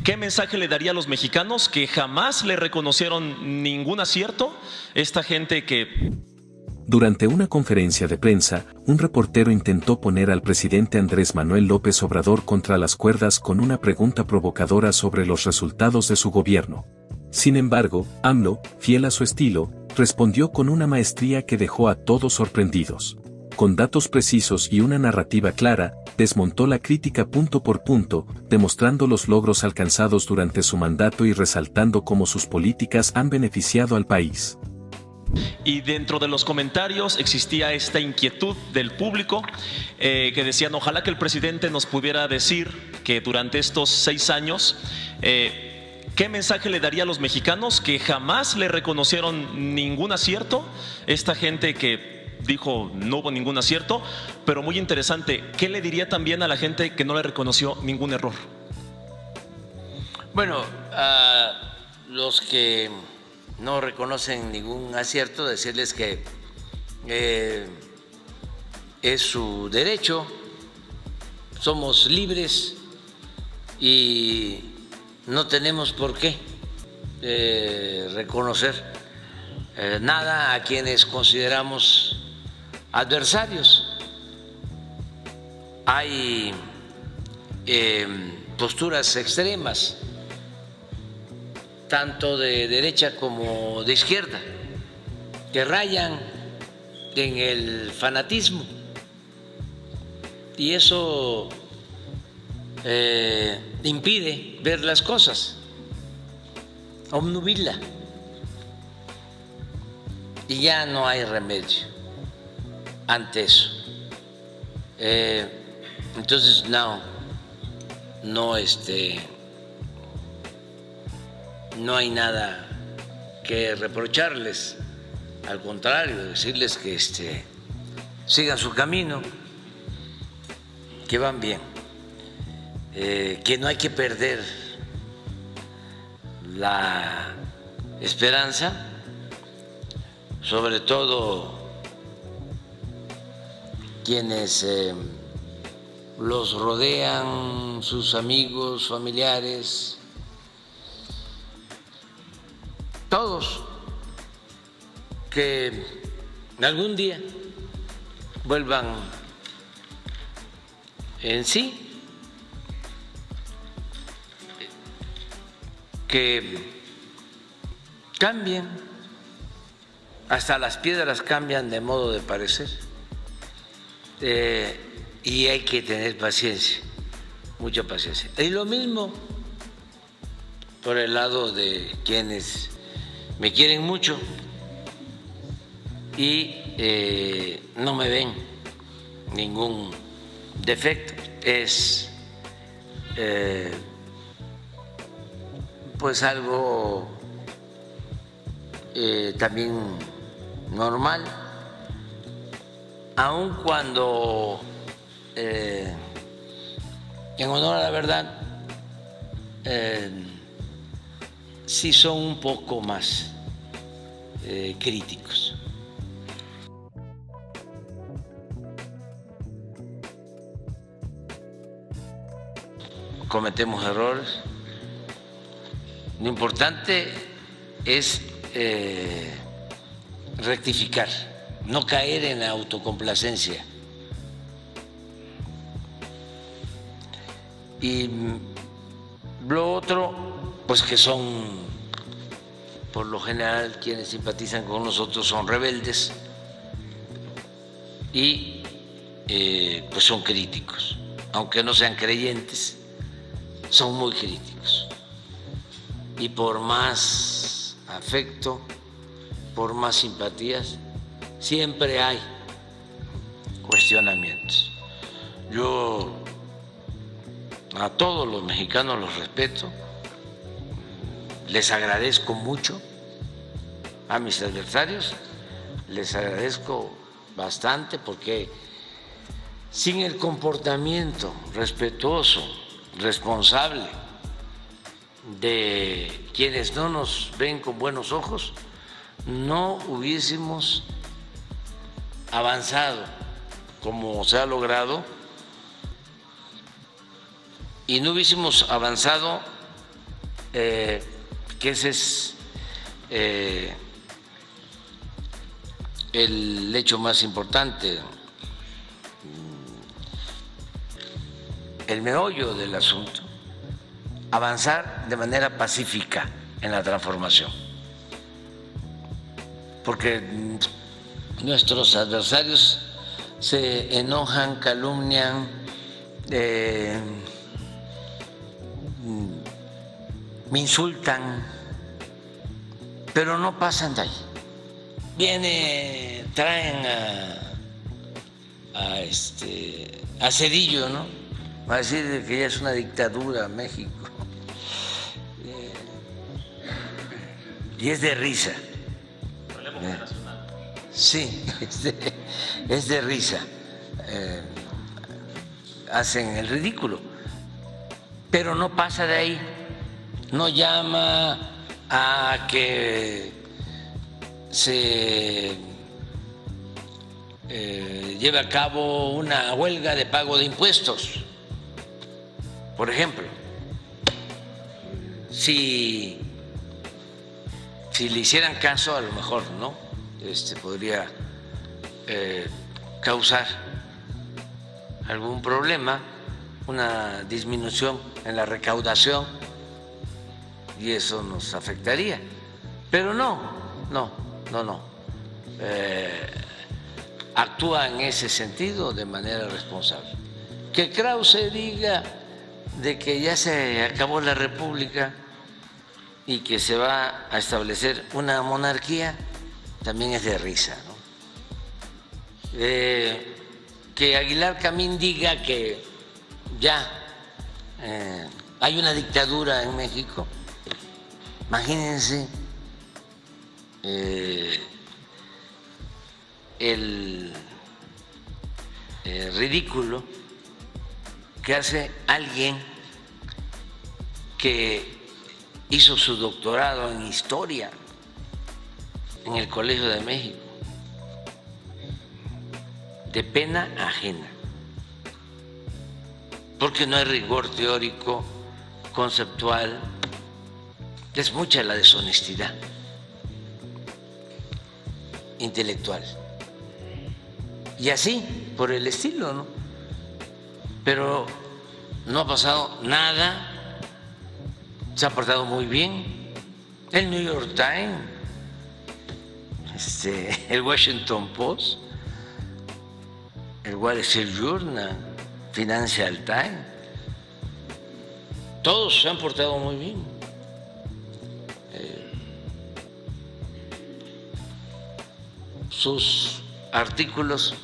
¿Qué mensaje le daría a los mexicanos que jamás le reconocieron ningún acierto? Esta gente que... Durante una conferencia de prensa, un reportero intentó poner al presidente Andrés Manuel López Obrador contra las cuerdas con una pregunta provocadora sobre los resultados de su gobierno. Sin embargo, AMLO, fiel a su estilo, respondió con una maestría que dejó a todos sorprendidos. Con datos precisos y una narrativa clara, desmontó la crítica punto por punto, demostrando los logros alcanzados durante su mandato y resaltando cómo sus políticas han beneficiado al país. Y dentro de los comentarios existía esta inquietud del público que decían, ojalá que el presidente nos pudiera decir que durante estos 6 años, ¿qué mensaje le daría a los mexicanos que jamás le reconocieron ningún acierto? Esta gente que dijo no hubo ningún acierto, pero muy interesante, ¿qué le diría también a la gente que no le reconoció ningún error? Bueno, a los que no reconocen ningún acierto, decirles que es su derecho, somos libres y no tenemos por qué reconocer nada a quienes consideramos adversarios. Hay posturas extremas, tanto de derecha como de izquierda, que rayan en el fanatismo, y eso impide ver las cosas, obnubila, y ya no hay remedio ante eso. Entonces no hay nada que reprocharles, al contrario, decirles que sigan su camino, que van bien, que no hay que perder la esperanza, sobre todo quienes los rodean, sus amigos, familiares, todos, que algún día vuelvan en sí, que cambien, hasta las piedras cambian de modo de parecer, y hay que tener paciencia, mucha paciencia. Y lo mismo por el lado de quienes me quieren mucho y no me ven ningún defecto. Es pues algo también normal, aun cuando en honor a la verdad sí son un poco más críticos. Cometemos errores. Lo importante es rectificar, no caer en la autocomplacencia. Y lo otro, pues que son, por lo general, quienes simpatizan con nosotros son rebeldes y pues son críticos, aunque no sean creyentes, son muy críticos. Y por más afecto, por más simpatías, siempre hay cuestionamientos. Yo a todos los mexicanos los respeto, les agradezco mucho, a mis adversarios les agradezco bastante, porque sin el comportamiento respetuoso, responsable de quienes no nos ven con buenos ojos, no hubiésemos avanzado como se ha logrado, y no hubiésemos avanzado que ese es el hecho más importante, el meollo del asunto, avanzar de manera pacífica en la transformación, porque nuestros adversarios se enojan, calumnian, me insultan, pero no pasan de ahí. Traen a Zedillo, ¿no? Va a decir que ya es una dictadura México. Y es de risa. Sí, es de risa. Hacen el ridículo, pero no pasa de ahí. No llama a que se lleve a cabo una huelga de pago de impuestos. Por ejemplo, si le hicieran caso, a lo mejor, ¿no? Podría causar algún problema, una disminución en la recaudación, y eso nos afectaría. Pero no. Actúa en ese sentido de manera responsable. Que Krause diga de que ya se acabó la República y que se va a establecer una monarquía, también es de risa, ¿no? Que Aguilar Camín diga que ya hay una dictadura en México, imagínense el ridículo que hace alguien que hizo su doctorado en historia en el Colegio de México, de pena ajena, porque no hay rigor teórico, conceptual, es mucha la deshonestidad intelectual. Y así, por el estilo, ¿no? Pero no ha pasado nada, se ha portado muy bien. El New York Times, el Washington Post, el Wall Street Journal, Financial Times, todos se han portado muy bien. Sus artículos,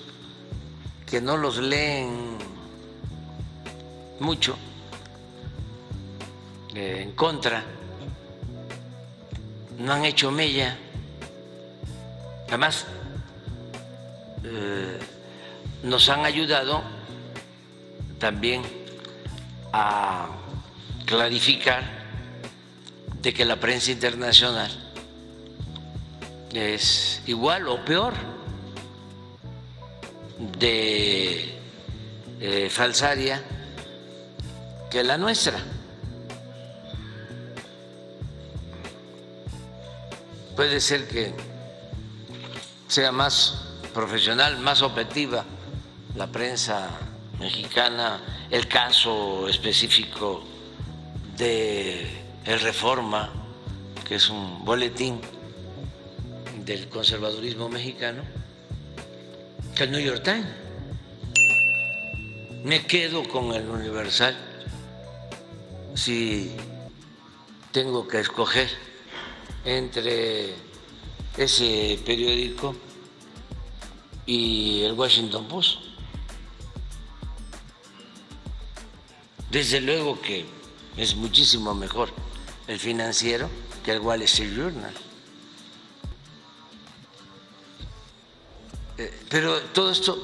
que no los leen mucho, en contra, no han hecho mella. Además, nos han ayudado también a clarificar de que la prensa internacional es igual o peor de falsaria que la nuestra. Puede ser que sea más profesional, más objetiva la prensa mexicana. El caso específico de El Reforma, que es un boletín del conservadurismo mexicano, que el New York Times. Me quedo con el Universal si tengo que escoger entre ese periódico y el Washington Post. Desde luego que es muchísimo mejor el Financiero que el Wall Street Journal. Pero todo esto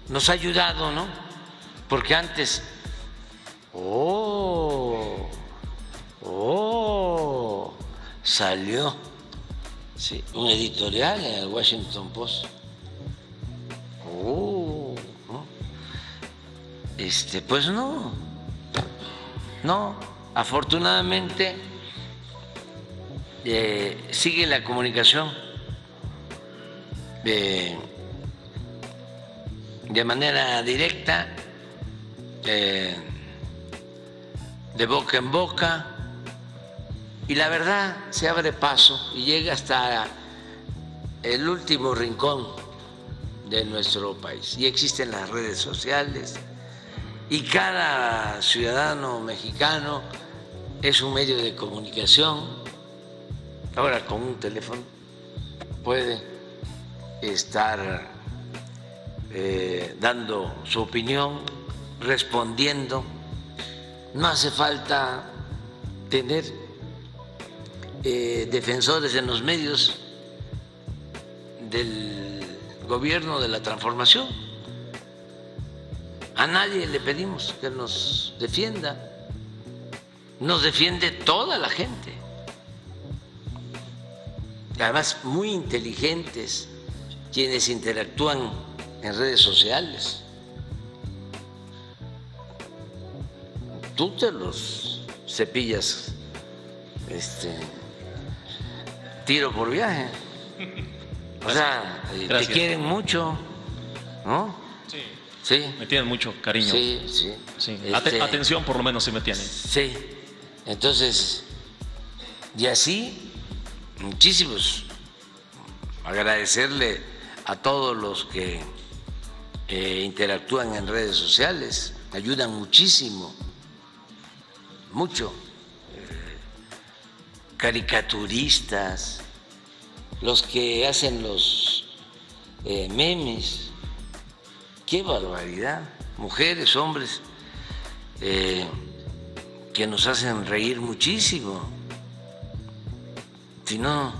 nos ha ayudado, ¿no? Porque antes, salió un editorial en el Washington Post. ¿No? Pues no, afortunadamente sigue la comunicación de manera directa, de boca en boca, y la verdad se abre paso y llega hasta el último rincón de nuestro país. Y existen las redes sociales y cada ciudadano mexicano es un medio de comunicación. Ahora con un teléfono puede estar dando su opinión, respondiendo. No hace falta tener defensores en los medios del gobierno de la transformación. A nadie le pedimos que nos defienda. Nos defiende toda la gente. Además, muy inteligentes quienes interactúan en redes sociales. Tú te los cepillas, tiro por viaje. O sea, te quieren mucho, ¿no? Sí. Sí. Me tienen mucho cariño. Sí, sí. Sí. Atención por lo menos sí me tienen. Sí. Entonces, y así, muchísimos. Agradecerle a todos los que interactúan en redes sociales, ayudan muchísimo, mucho. Caricaturistas, los que hacen los memes, qué barbaridad, mujeres, hombres, que nos hacen reír muchísimo. Si no,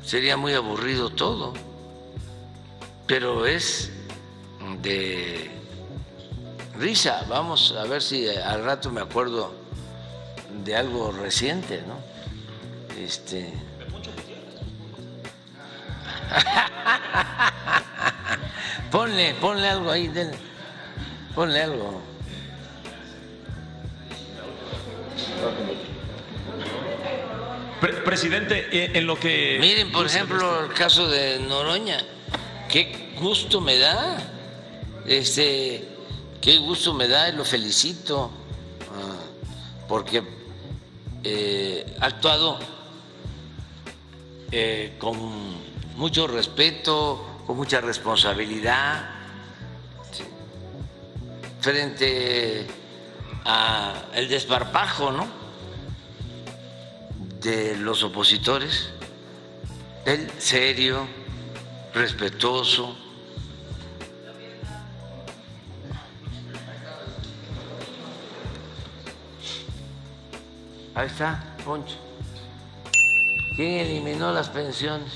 sería muy aburrido todo, pero es de risa. Vamos a ver si al rato me acuerdo de algo reciente, ¿no? Ponle algo ahí, ponle algo. Presidente, en lo que... Miren, por ejemplo, el caso de Noroña. Qué gusto me da, qué gusto me da y lo felicito, porque ha actuado con mucho respeto, con mucha responsabilidad, ¿sí?, frente al desparpajo, ¿no?, de los opositores. Él serio, respetuoso. Ahí está, Poncho. ¿Quién eliminó las pensiones?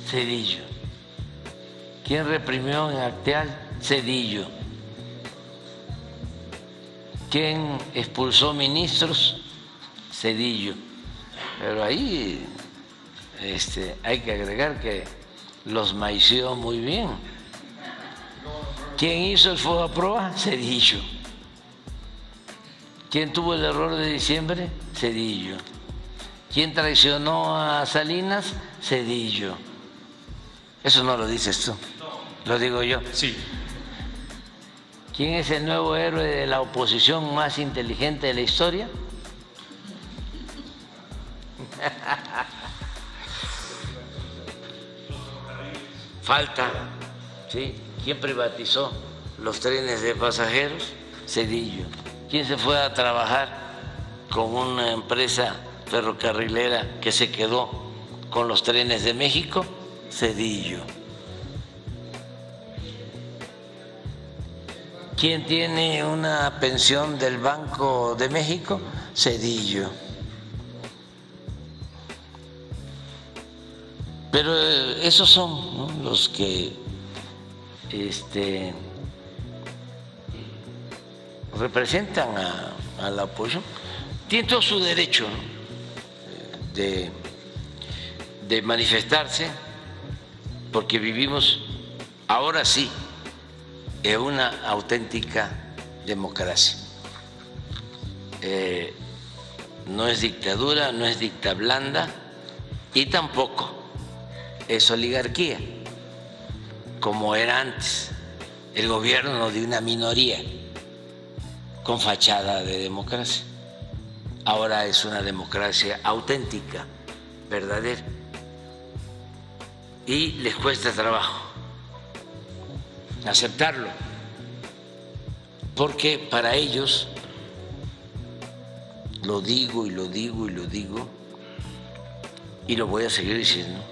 Zedillo. ¿Quién reprimió en Acteal? Zedillo. ¿Quién expulsó ministros? Zedillo. Pero ahí hay que agregar que los maiceó muy bien. ¿Quién hizo el Fobaproa? Zedillo. ¿Quién tuvo el error de diciembre? Zedillo. ¿Quién traicionó a Salinas? Zedillo. Eso no lo dices tú, lo digo yo. Sí. ¿Quién es el nuevo héroe de la oposición más inteligente de la historia? Falta, ¿sí? ¿Quién privatizó los trenes de pasajeros? Zedillo. ¿Quién se fue a trabajar con una empresa ferrocarrilera que se quedó con los trenes de México? Zedillo. ¿Quién tiene una pensión del Banco de México? Zedillo. Pero esos son, ¿no?, los que representan al apoyo. Tienen todo su derecho, ¿no?, de manifestarse, porque vivimos ahora sí en una auténtica democracia. no es dictadura, no es dicta blanda y tampoco es oligarquía, como era antes el gobierno de una minoría con fachada de democracia. Ahora es una democracia auténtica, verdadera, y les cuesta trabajo aceptarlo, porque para ellos, lo digo y lo digo y lo digo, y lo voy a seguir diciendo,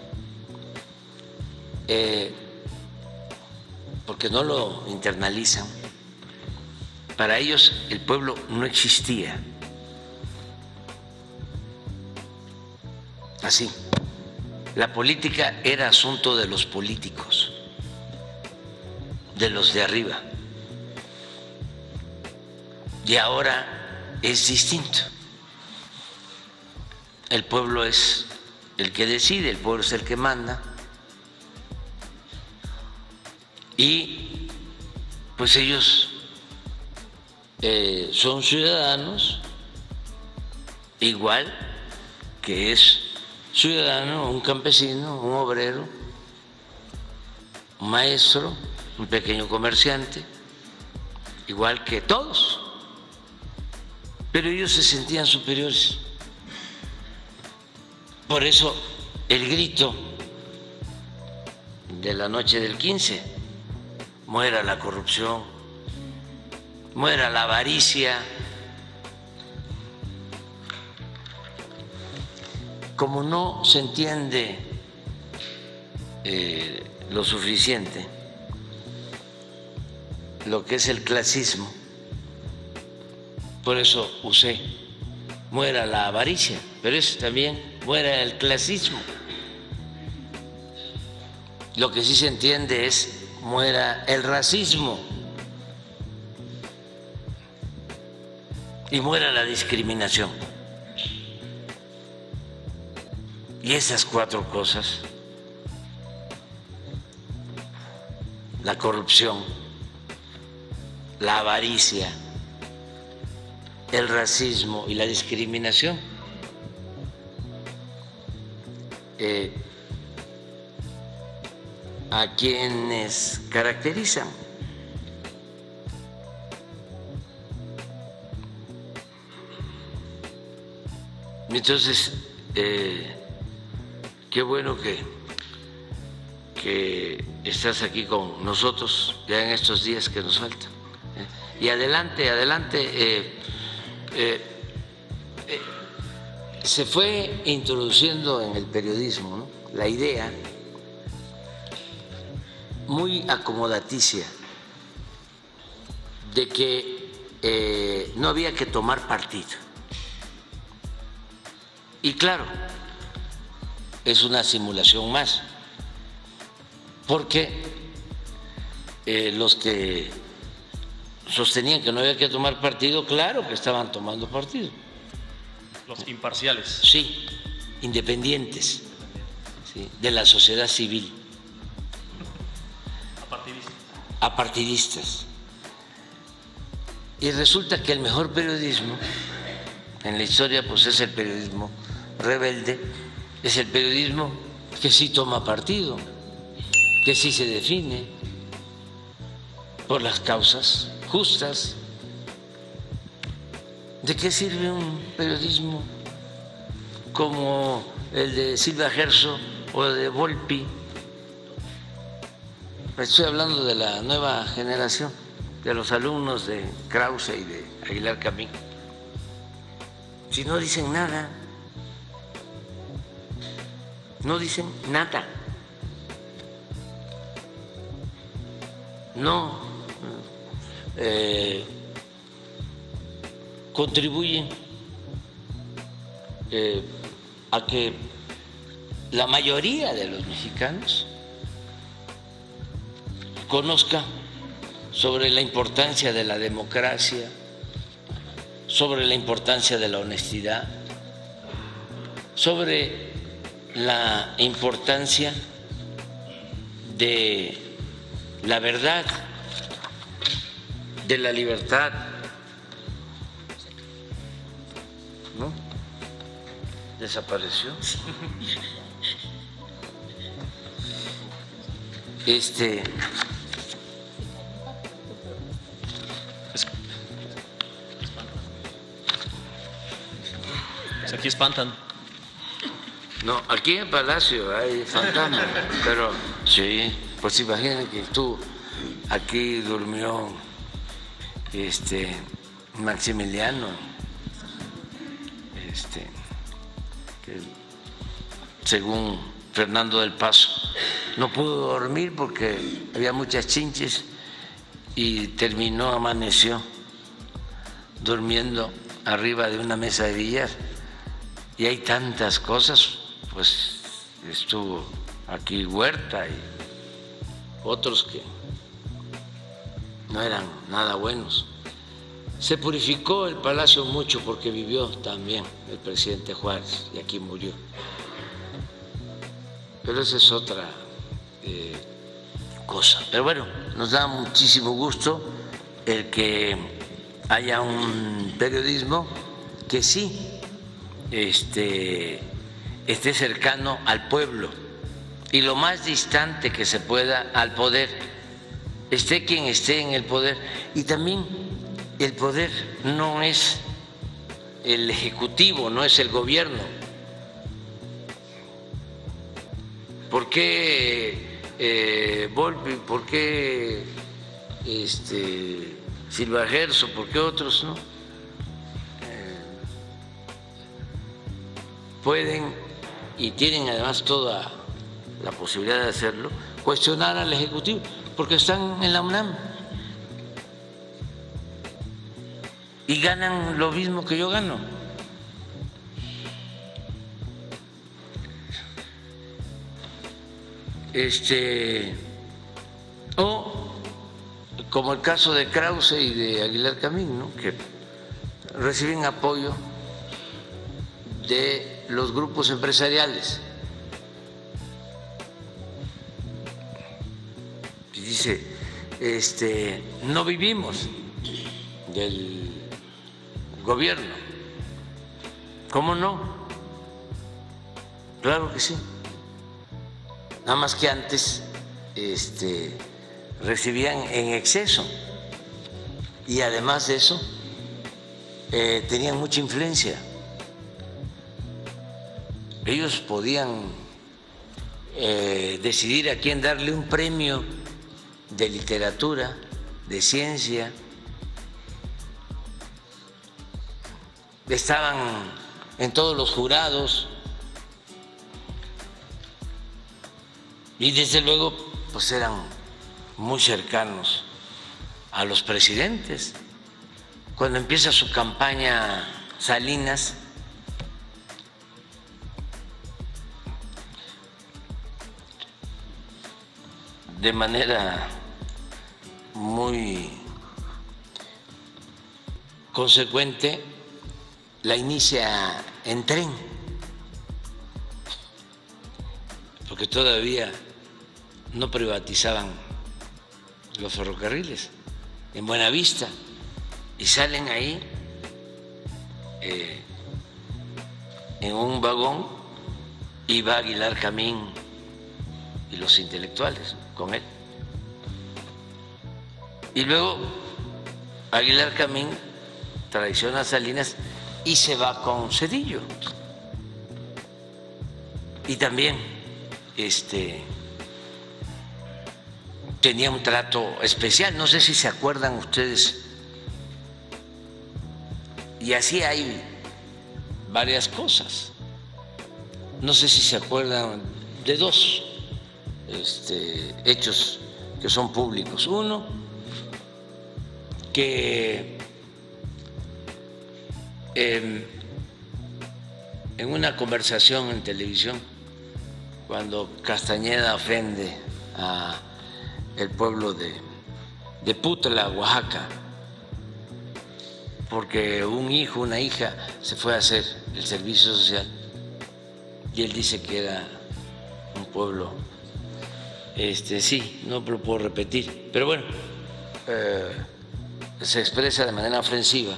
porque no lo internalizan, para ellos el pueblo no existía. Así, la política era asunto de los políticos, de los de arriba, y ahora es distinto. El pueblo es el que decide, el pueblo es el que manda, y pues ellos son ciudadanos igual que es ciudadano un campesino, un obrero, un maestro, un pequeño comerciante, igual que todos, pero ellos se sentían superiores. Por eso el grito de la noche del 15, muera la corrupción, muera la avaricia. Como no se entiende lo suficiente lo que es el clasismo, por eso usé muera la avaricia, pero es también muera el clasismo. Lo que sí se entiende es muera el racismo y muera la discriminación. Y esas cuatro cosas, la corrupción, la avaricia, el racismo y la discriminación, a quienes caracterizan. Entonces, qué bueno que estás aquí con nosotros ya en estos días que nos faltan. Y adelante, adelante. Se fue introduciendo en el periodismo, ¿no?, la idea muy acomodaticia de que no había que tomar partido. Y claro, es una simulación más, porque los que sostenían que no había que tomar partido, claro que estaban tomando partido. Los imparciales. Sí, independientes, sí, de la sociedad civil. Apartidistas. Apartidistas. Y resulta que el mejor periodismo en la historia pues es el periodismo rebelde, es el periodismo que sí toma partido, que sí se define por las causas justas. ¿De qué sirve un periodismo como el de Silva Gerso o de Volpi? Estoy hablando de la nueva generación, de los alumnos de Krause y de Aguilar Camín. Si no dicen nada, no dicen nada, no contribuyen a que la mayoría de los mexicanos conozca sobre la importancia de la democracia, sobre la importancia de la honestidad, sobre la importancia de la verdad, de la libertad, ¿no? desapareció. Aquí espantan. No, aquí en Palacio hay fantasmas, pero sí, pues imagínense que aquí durmió Maximiliano, que según Fernando del Paso no pudo dormir porque había muchas chinches y amaneció durmiendo arriba de una mesa de billar. Y hay tantas cosas, pues estuvo aquí Huerta y otros que no eran nada buenos. Se purificó el Palacio mucho porque vivió también el presidente Juárez y aquí murió. Pero esa es otra cosa. Pero bueno, nos da muchísimo gusto el que haya un periodismo que sí esté cercano al pueblo y lo más distante que se pueda al poder, esté quien esté en el poder. Y también el poder no es el ejecutivo, no es el gobierno. ¿Por qué Volpi? ¿Por qué Silva Gerso? ¿Por qué otros no? Pueden y tienen además toda la posibilidad de hacerlo, cuestionar al Ejecutivo, porque están en la UNAM y ganan lo mismo que yo gano. O como el caso de Krause y de Aguilar Camín, ¿no?, que reciben apoyo de los grupos empresariales. Y dice, no vivimos del gobierno. ¿Cómo no? Claro que sí. Nada más que antes recibían en exceso y además de eso tenían mucha influencia. Ellos podían decidir a quién darle un premio de literatura, de ciencia. Estaban en todos los jurados y desde luego pues eran muy cercanos a los presidentes. Cuando empieza su campaña Salinas, de manera muy consecuente la inicia en tren, porque todavía no privatizaban los ferrocarriles en Buenavista, y salen ahí en un vagón y va Aguilar Camín y los intelectuales con él. Y luego Aguilar Camín traiciona a Salinas y se va con Zedillo. Y también tenía un trato especial, no sé si se acuerdan ustedes, y así hay varias cosas. No sé si se acuerdan de dos hechos que son públicos. Uno, que en una conversación en televisión, cuando Castañeda ofende a el pueblo de Putla, Oaxaca, porque un hijo, una hija se fue a hacer el servicio social y él dice que era un pueblo, sí, no lo puedo repetir, pero bueno, se expresa de manera ofensiva.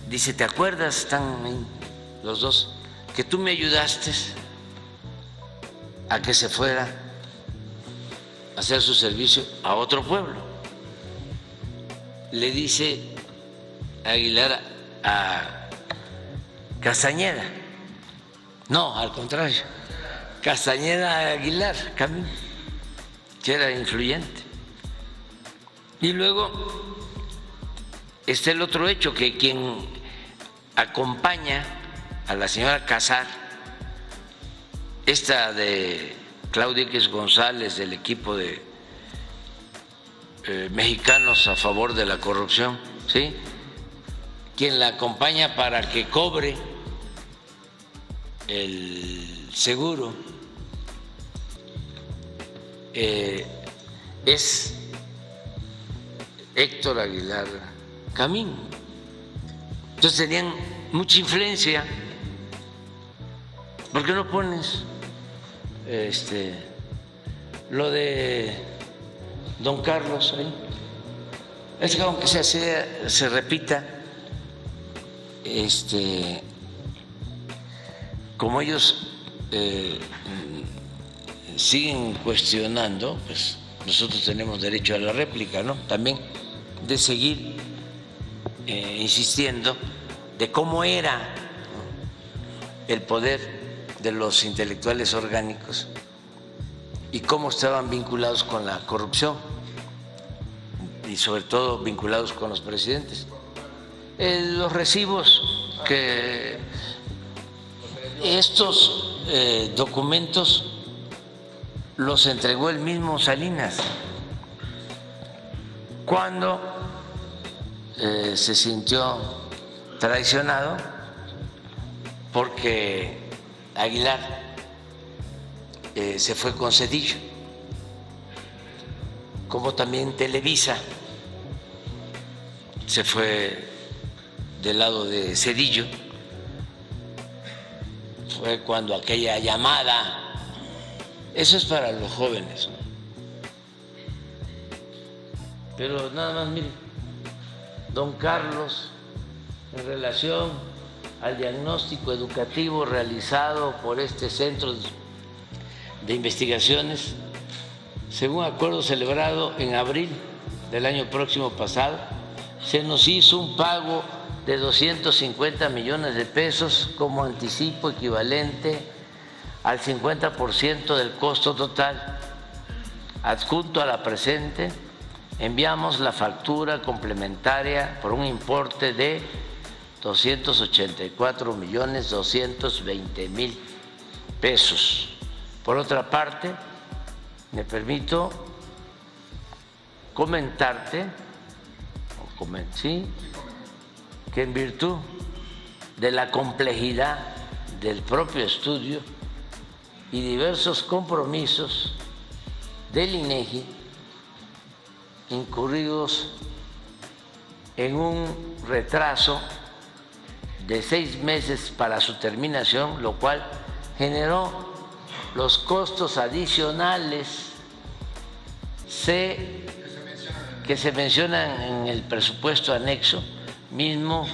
Dice, ¿te acuerdas? Están ahí los dos. que tú me ayudaste a que se fuera a hacer su servicio a otro pueblo. Le dice Aguilar a Castañeda. No, al contrario, Castañeda a Aguilar Camín, que era influyente. Y luego está el otro hecho, que quien acompaña a la señora Casar, esta de Claudia X González, del equipo de mexicanos a favor de la corrupción, ¿sí?, quien la acompaña para que cobre el seguro, es Héctor Aguilar Camín. Entonces tenían mucha influencia. ¿Por qué no pones lo de don Carlos ahí? Es que aunque se repita, como ellos siguen cuestionando, pues nosotros tenemos derecho a la réplica, ¿no? También de seguir insistiendo de cómo era, ¿no?, el poder de los intelectuales orgánicos y cómo estaban vinculados con la corrupción y sobre todo vinculados con los presidentes. Los recibos que estos documentos los entregó el mismo Salinas cuando se sintió traicionado porque Aguilar se fue con Zedillo, como también Televisa se fue del lado de Zedillo. Fue cuando aquella llamada, eso es para los jóvenes, ¿no? Pero nada más, miren, don Carlos, en relación al diagnóstico educativo realizado por este centro de investigaciones, según acuerdo celebrado en abril del año próximo pasado, se nos hizo un pago de 250 millones de pesos como anticipo equivalente al 50% del costo total. Adjunto a la presente, enviamos la factura complementaria por un importe de 284.220.000 pesos. Por otra parte, me permito comentarte, ¿sí?, que en virtud de la complejidad del propio estudio y diversos compromisos del INEGI incurridos en un retraso de 6 meses para su terminación, lo cual generó los costos adicionales que se mencionan en el presupuesto anexo mismo,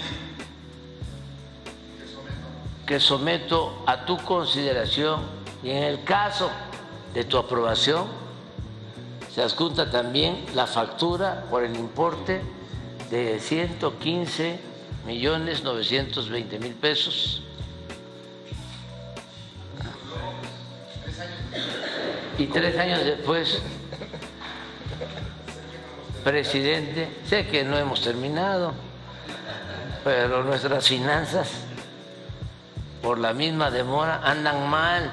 que someto a tu consideración, y en el caso de tu aprobación se adjunta también la factura por el importe de 115.920.000 pesos. Y 3 años después, presidente, sé que no hemos terminado, pero nuestras finanzas, por la misma demora, andan mal.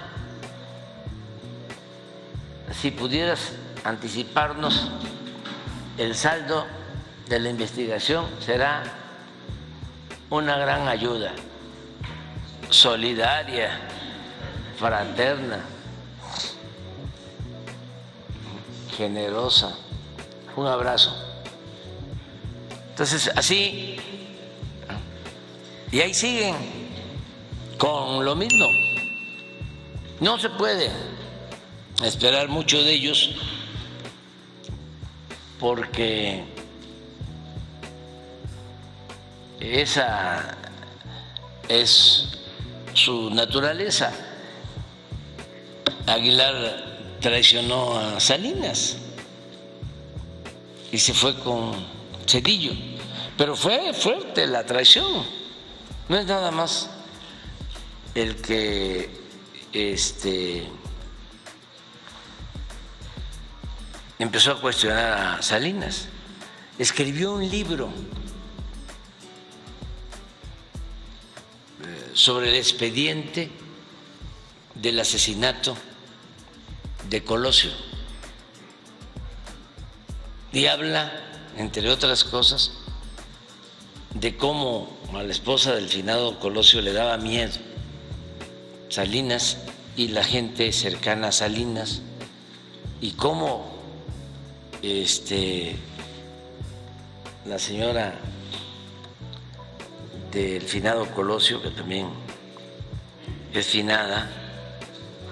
Si pudieras anticiparnos el saldo de la investigación, será una gran ayuda, solidaria, fraterna, generosa. Un abrazo. Entonces, así, y ahí siguen con lo mismo. No se puede esperar mucho de ellos porque esa es su naturaleza. Aguilar traicionó a Salinas y se fue con Zedillo, pero fue fuerte la traición. No es nada más el que empezó a cuestionar a Salinas. Escribió un libro sobre el expediente del asesinato de Colosio y habla, entre otras cosas, de cómo a la esposa del finado Colosio le daba miedo Salinas y la gente cercana a Salinas, y cómo la señora del finado Colosio, que también es finada,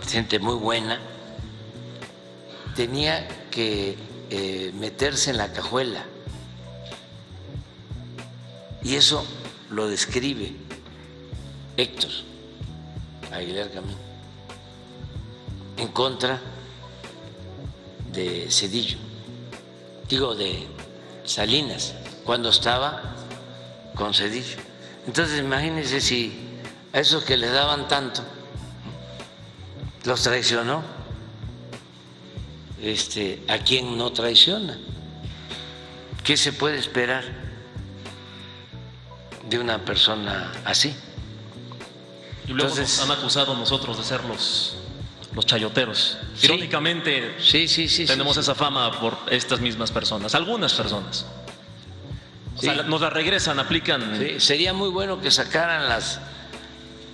gente muy buena, tenía que meterse en la cajuela, y eso lo describe Héctor Aguilar Camín en contra de Zedillo, digo de Salinas, cuando estaba con Zedillo. Entonces imagínense si a esos que les daban tanto los traicionó, ¿a quién no traiciona? ¿Qué se puede esperar de una persona así? Y luego Entonces, nos han acusado nosotros de ser los chayoteros. Sí. Irónicamente, tenemos esa fama por estas mismas personas, algunas personas. O sea, nos la regresan, aplican. Sí, sería muy bueno que sacaran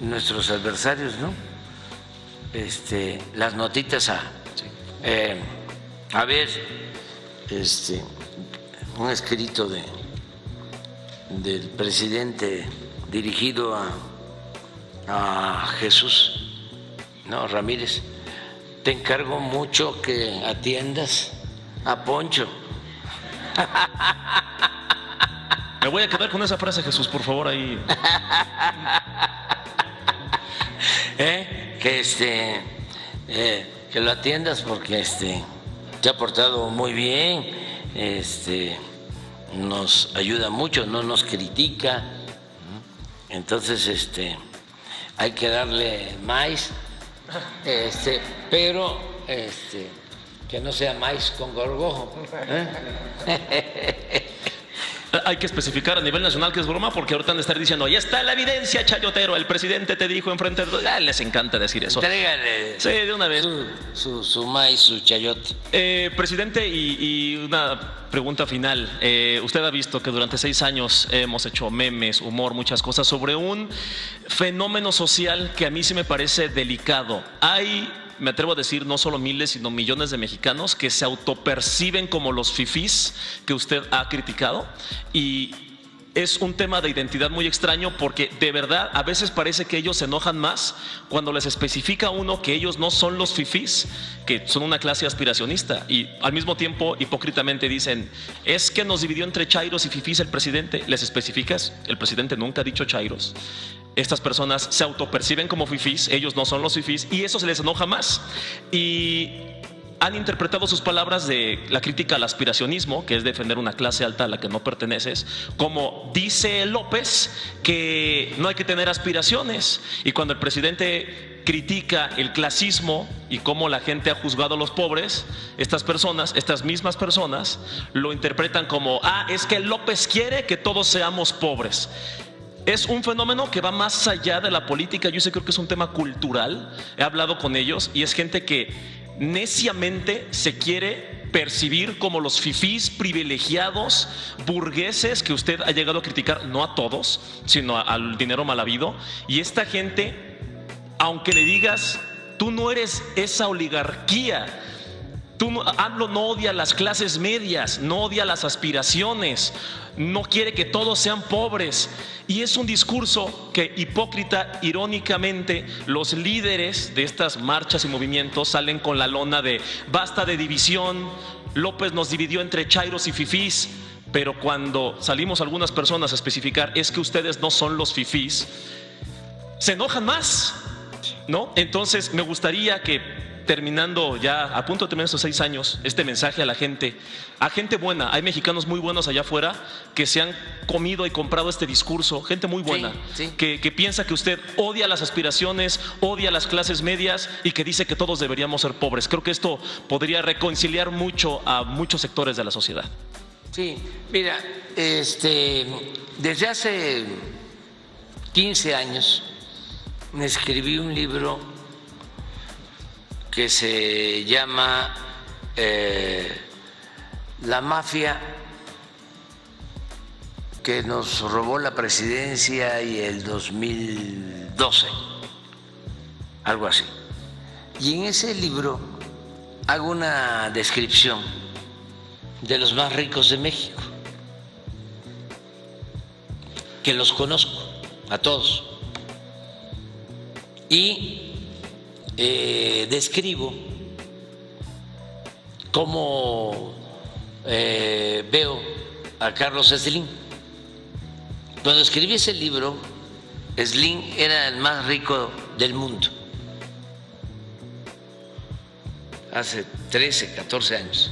nuestros adversarios, ¿no? Las notitas a ver, un escrito del presidente dirigido a Jesús, no, Ramírez. Te encargo mucho que atiendas a Poncho. Me voy a quedar con esa frase, Jesús, por favor, ahí. Que lo atiendas porque te ha portado muy bien, nos ayuda mucho, no nos critica. Entonces hay que darle maíz, pero que no sea maíz con gorgojo. Hay que especificar a nivel nacional que es broma, porque ahorita van a estar diciendo, ahí está la evidencia, chayotero, el presidente te dijo enfrente de... les encanta decir eso. Entrégale. Sí, de una vez. Su maíz, su chayote. Presidente, y una pregunta final. Usted ha visto que durante 6 años hemos hecho memes, humor, muchas cosas sobre un fenómeno social que a mí sí me parece delicado. Hay, me atrevo a decir, no solo miles, sino millones de mexicanos que se autoperciben como los fifís que usted ha criticado, y es un tema de identidad muy extraño, porque de verdad a veces parece que ellos se enojan más cuando les especifica uno que ellos no son los fifís, que son una clase aspiracionista, y al mismo tiempo hipócritamente dicen, es que nos dividió entre chairos y fifís el presidente. ¿Les especificas? El presidente nunca ha dicho chairos. Estas personas se autoperciben como fifís, ellos no son los fifís, y eso se les enoja más. Y han interpretado sus palabras de la crítica al aspiracionismo, que es defender una clase alta a la que no perteneces, como dice López que no hay que tener aspiraciones. Y cuando el presidente critica el clasismo y cómo la gente ha juzgado a los pobres, estas personas, estas mismas personas, lo interpretan como, es que López quiere que todos seamos pobres. Es un fenómeno que va más allá de la política. Yo sí creo que es un tema cultural. He hablado con ellos y es gente que neciamente se quiere percibir como los fifís privilegiados, burgueses, que usted ha llegado a criticar, no a todos, sino al dinero mal habido. Y esta gente, aunque le digas, tú no eres esa oligarquía, AMLO no odia las clases medias, no odia las aspiraciones, no quiere que todos sean pobres. Y es un discurso que hipócrita, irónicamente, los líderes de estas marchas y movimientos salen con la lona de basta de división, López nos dividió entre chairos y fifís. Pero cuando salimos algunas personas a especificar, es que ustedes no son los fifís, se enojan más, ¿no? Entonces me gustaría que, terminando ya, a punto de terminar estos 6 años, este mensaje a gente buena. Hay mexicanos muy buenos allá afuera que se han comido y comprado este discurso, gente muy buena, sí. Que piensa que usted odia las aspiraciones, odia las clases medias y que dice que todos deberíamos ser pobres. Creo que esto podría reconciliar mucho a muchos sectores de la sociedad. Sí, mira, desde hace 15 años me escribí un libro que se llama La mafia que nos robó la presidencia y el 2012, algo así. Y en ese libro hago una descripción de los más ricos de México, que los conozco a todos, y describo cómo veo a Carlos Slim. Cuando escribí ese libro, Slim era el más rico del mundo, hace 13, 14 años.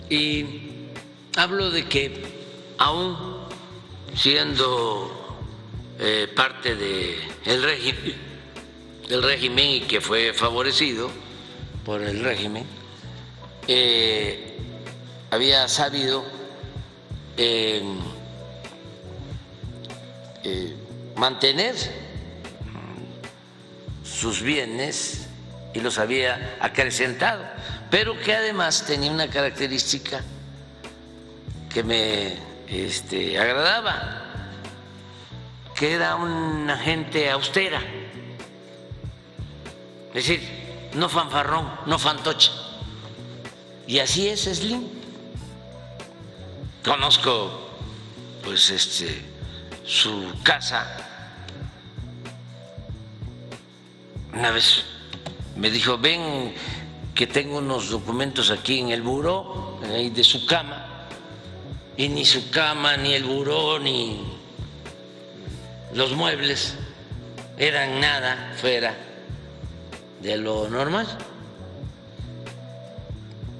Y hablo de que aún siendo parte del régimen y que fue favorecido por el régimen, había sabido mantener sus bienes y los había acrecentado, pero que además tenía una característica que me agradaba, que era una gente austera, es decir, no fanfarrón, no fantoche. Y así es Slim. Conozco pues su casa. Una vez me dijo: ven que tengo unos documentos aquí en el buró de su cama. Y ni su cama, ni el buró, ni los muebles eran nada fuera de lo normal.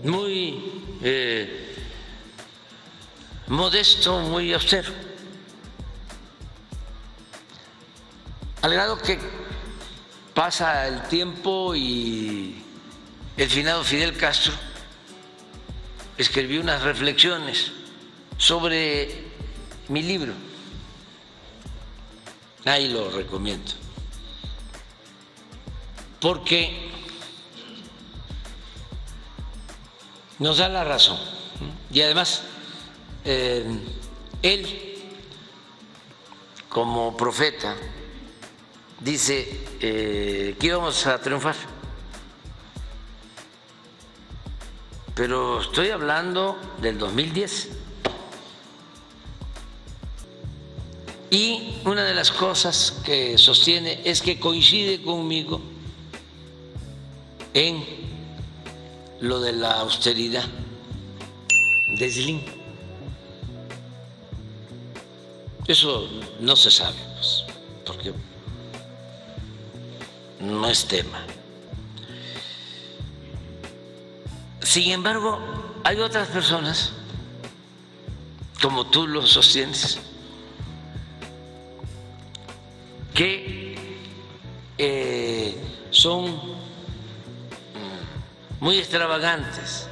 Muy modesto, muy austero. Al grado que pasa el tiempo y el finado Fidel Castro escribió unas reflexiones sobre mi libro. Ahí lo recomiendo, porque nos da la razón. Y además, él, como profeta, dice que íbamos a triunfar. Pero estoy hablando del 2010. Y una de las cosas que sostiene es que coincide conmigo en lo de la austeridad de Slim. Eso no se sabe, pues, porque no es tema. Sin embargo, hay otras personas, como tú lo sostienes, que son muy extravagantes,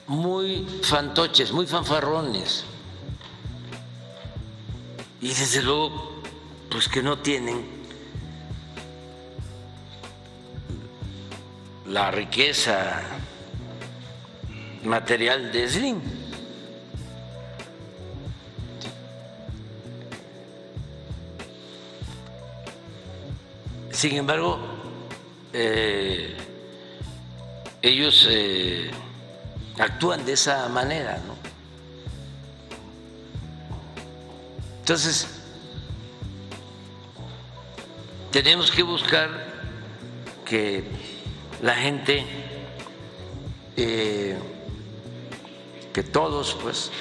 muy fantoches, muy fanfarrones, y desde luego pues que no tienen la riqueza material de Slim. Sin embargo, ellos actúan de esa manera, ¿no? Entonces, tenemos que buscar que la gente que todos pues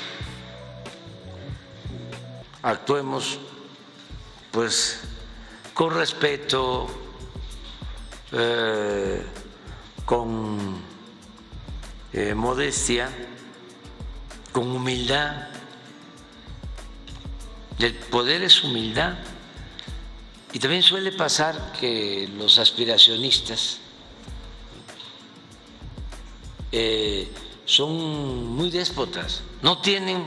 actuemos pues con respeto, con modestia, con humildad. El poder es humildad. Y también suele pasar que los aspiracionistas son muy déspotas, no tienen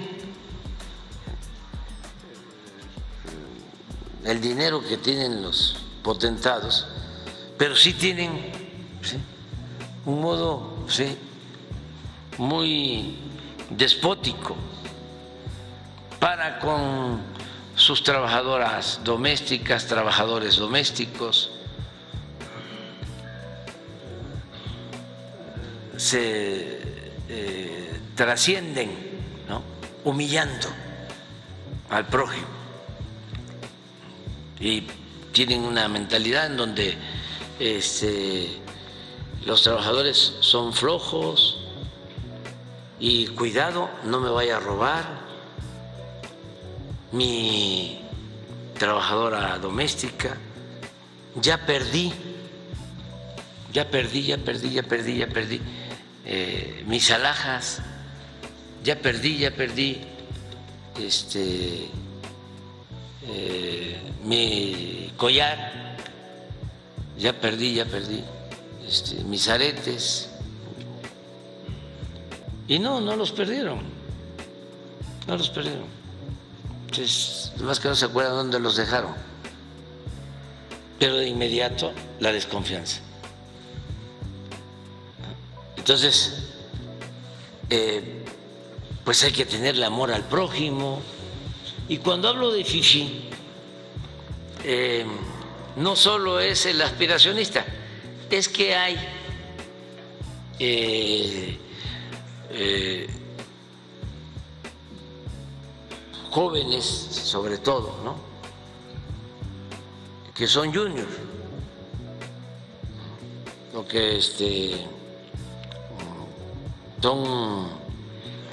el dinero que tienen los potentados, pero sí tienen un modo muy despótico para con sus trabajadoras domésticas, trabajadores domésticos. Se trascienden, ¿no?, humillando al prójimo, y tienen una mentalidad en donde los trabajadores son flojos y cuidado, no me vaya a robar mi trabajadora doméstica, ya perdí mis alhajas, ya perdí mi collar, ya perdí mis aretes. Y no los perdieron. Entonces, más que no se acuerdan dónde los dejaron. Pero de inmediato la desconfianza. Entonces, pues hay que tenerle amor al prójimo. Y cuando hablo de fifí, no solo es el aspiracionista, es que hay jóvenes, sobre todo, ¿no?, que son juniors, o que son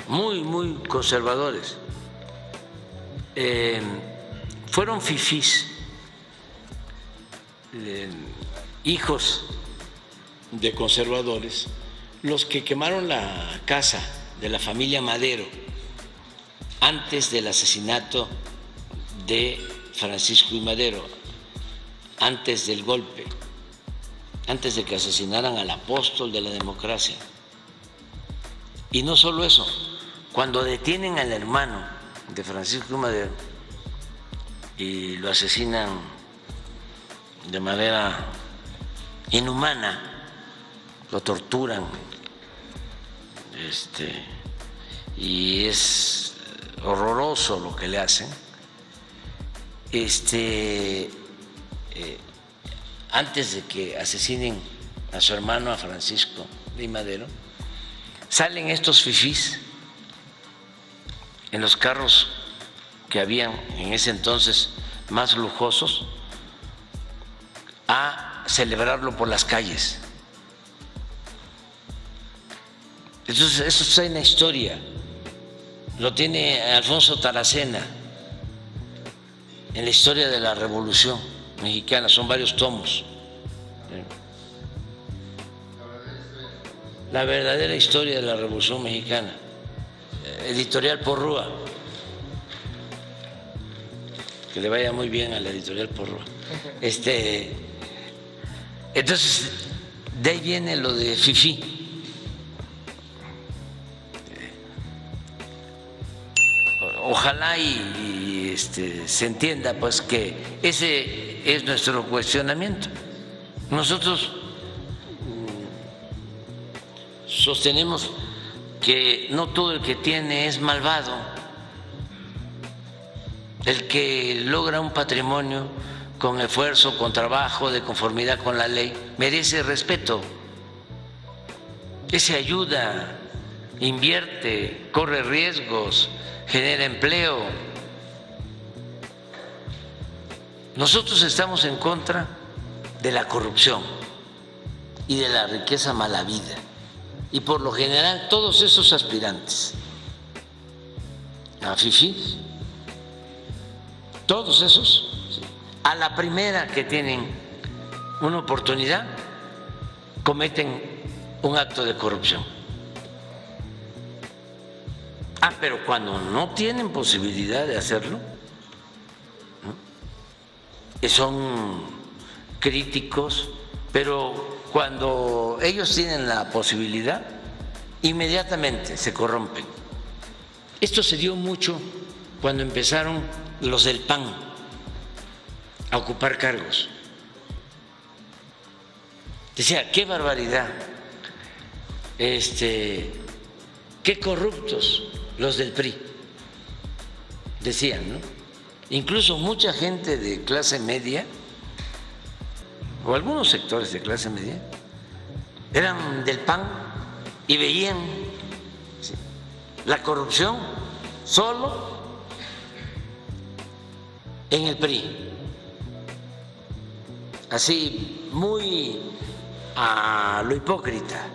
muy conservadores. Fueron fifís, hijos de conservadores, los que quemaron la casa de la familia Madero antes del asesinato de Francisco I. Madero, antes del golpe, antes de que asesinaran al apóstol de la democracia. Y no solo eso, cuando detienen al hermano de Francisco I. Madero y lo asesinan de manera inhumana, lo torturan, y es horroroso lo que le hacen. Antes de que asesinen a su hermano, a Francisco I. Madero, salen estos fifís en los carros que habían en ese entonces más lujosos a celebrarlo por las calles. Entonces, eso está en la historia, lo tiene Alfonso Taracena en la historia de la Revolución Mexicana, son varios tomos. La verdadera historia de la Revolución Mexicana, editorial Porrúa. Que le vaya muy bien a la editorial Porrúa. Entonces, de ahí viene lo de fifí. Ojalá y se entienda pues que ese es nuestro cuestionamiento. Nosotros sostenemos que no todo el que tiene es malvado. El que logra un patrimonio con esfuerzo, con trabajo, de conformidad con la ley, merece respeto. Ese ayuda, invierte, corre riesgos, genera empleo. Nosotros estamos en contra de la corrupción y de la riqueza mala vida. Y por lo general todos esos aspirantes a fifís, todos esos, a la primera que tienen una oportunidad, cometen un acto de corrupción. Pero cuando no tienen posibilidad de hacerlo, ¿no?, son críticos, pero cuando ellos tienen la posibilidad, inmediatamente se corrompen. Esto se dio mucho cuando empezaron los del PAN a ocupar cargos. Decía, qué barbaridad, qué corruptos los del PRI, decían, ¿no? Incluso mucha gente de clase media, o algunos sectores de clase media, eran del PAN y veían, ¿sí?, la corrupción solo en el PRI, así muy a lo hipócrita.